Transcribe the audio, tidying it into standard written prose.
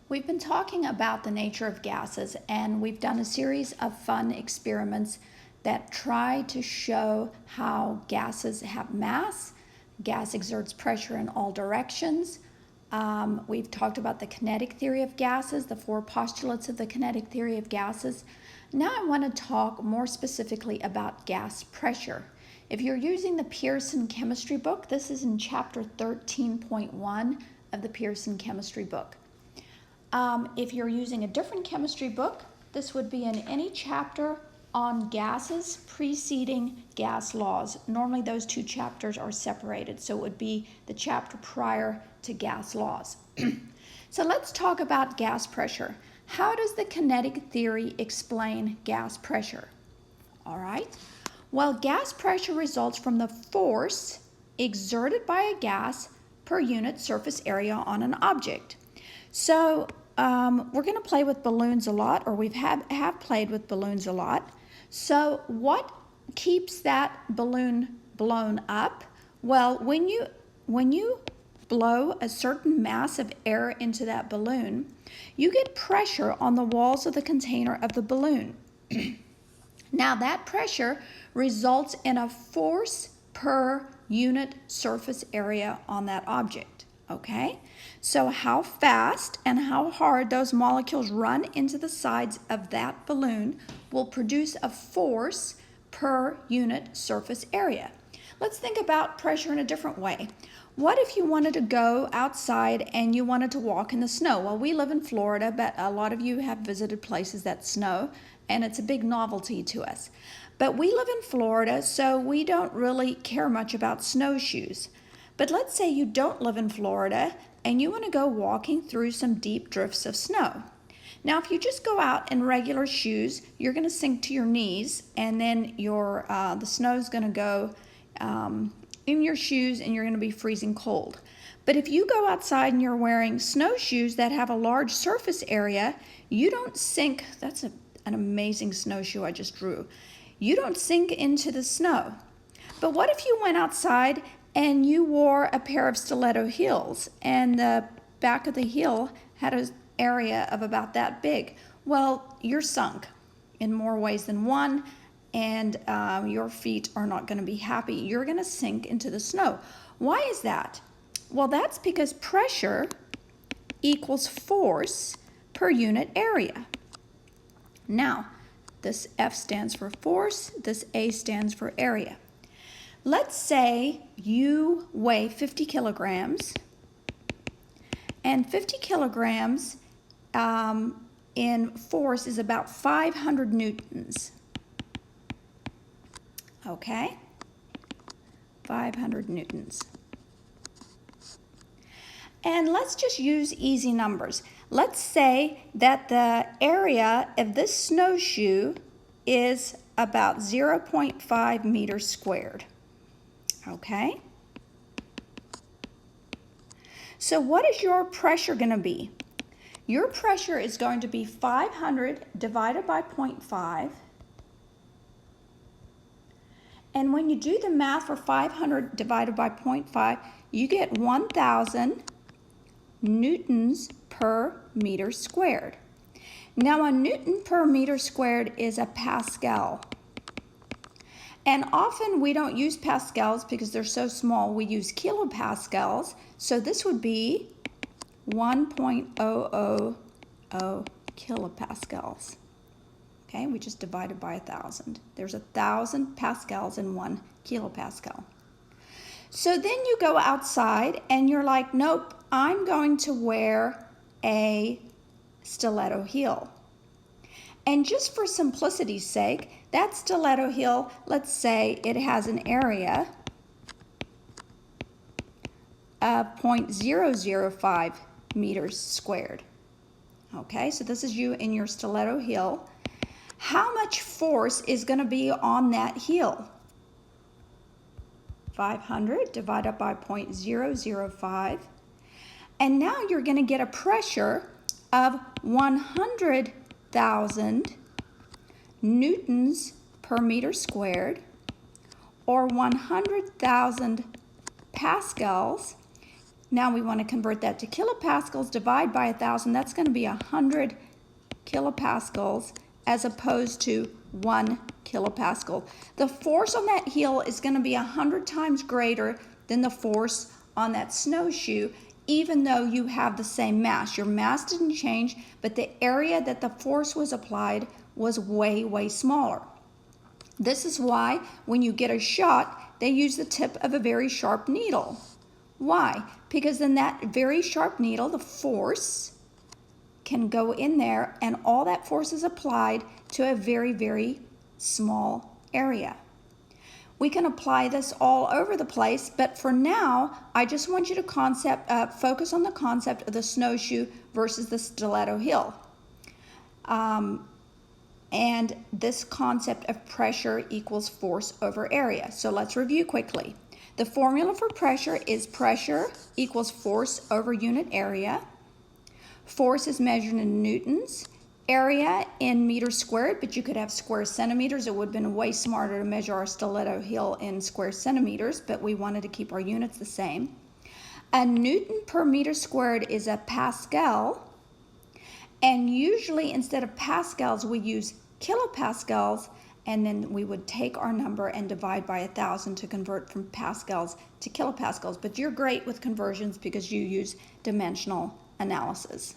We've been talking about the nature of gases, and we've done a series of fun experiments that try to show how gases have mass. Gas exerts pressure in all directions. We've talked about the kinetic theory of gases, the four postulates of the kinetic theory of gases. Now I want to talk more specifically about gas pressure. If you're using the Pearson chemistry book, this is in chapter 13.1 of the Pearson chemistry book. If you're using a different chemistry book, this would be in any chapter on gases preceding gas laws. Normally those two chapters are separated, so it would be the chapter prior to gas laws. So let's talk about gas pressure. How does the kinetic theory explain gas pressure? All right. Well, gas pressure results from the force exerted by a gas per unit surface area on an object. So we're going to play with balloons a lot, or we have played with balloons a lot. So what keeps that balloon blown up? Well, when you blow a certain mass of air into that balloon, you get pressure on the walls of the container of the balloon. Now that pressure results in a force per unit surface area on that object. Okay, so how fast and how hard those molecules run into the sides of that balloon will produce a force per unit surface area. Let's think about pressure in a different way. What if you wanted to go outside and you wanted to walk in the snow? Well, we live in Florida, but a lot of you have visited places that snow, and it's a big novelty to us. But we live in Florida, so we don't really care much about snowshoes. But let's say you don't live in Florida and you want to go walking through some deep drifts of snow. Now, if you just go out in regular shoes, you're going to sink to your knees, and then the snow's going to go in your shoes, and you're going to be freezing cold. But if you go outside and you're wearing snowshoes that have a large surface area, you don't sink. That's an amazing snowshoe I just drew. You don't sink into the snow. But what if you went outside and you wore a pair of stiletto heels, and the back of the heel had an area of about that big? Well, you're sunk in more ways than one, and your feet are not going to be happy. You're going to sink into the snow. Why is that? Well, that's because pressure equals force per unit area. Now, this F stands for force, this A stands for area. Let's say you weigh 50 kilograms, and 50 kilograms in force is about 500 newtons. Okay? 500 newtons. And let's just use easy numbers. Let's say that the area of this snowshoe is about 0.5 meters squared. Okay? So what is your pressure going to be? Your pressure is going to be 500 divided by 0.5. And when you do the math for 500 divided by 0.5, you get 1,000 newtons per meter squared. Now, a newton per meter squared is a Pascal. And often we don't use pascals because they're so small. We use kilopascals. So this would be 1.000 kilopascals. Okay, we just divided by 1,000. There's 1,000 pascals in 1 kilopascal. So then you go outside and you're like, nope, I'm going to wear a stiletto heel. And just for simplicity's sake, that stiletto heel, let's say it has an area of 0.005 meters squared. Okay, so this is you in your stiletto heel. How much force is going to be on that heel? 500 divided by 0.005. And now you're going to get a pressure of 100,000 newtons per meter squared, or 100,000 pascals Now we want to convert that to kilopascals, divide by 1,000. That's going to be 100 kilopascals as opposed to 1 kilopascal. The force on that heel is going to be 100 times greater than the force on that snowshoe, even though you have the same mass. Your mass didn't change, but the area that the force was applied was way, way smaller. This is why when you get a shot, they use the tip of a very sharp needle. Why? Because then that very sharp needle, the force, can go in there and all that force is applied to a very, very small area. We can apply this all over the place, but for now, I just want you to focus on the concept of the snowshoe versus the stiletto heel. And this concept of pressure equals force over area. So let's review quickly. The formula for pressure is pressure equals force over unit area. Force is measured in newtons. Area in meters squared, but you could have square centimeters. It would have been way smarter to measure our stiletto heel in square centimeters, but we wanted to keep our units the same. A newton per meter squared is a pascal. And usually instead of pascals, we use kilopascals, and then we would take our number and divide by 1,000 to convert from pascals to kilopascals. But you're great with conversions because you use dimensional analysis.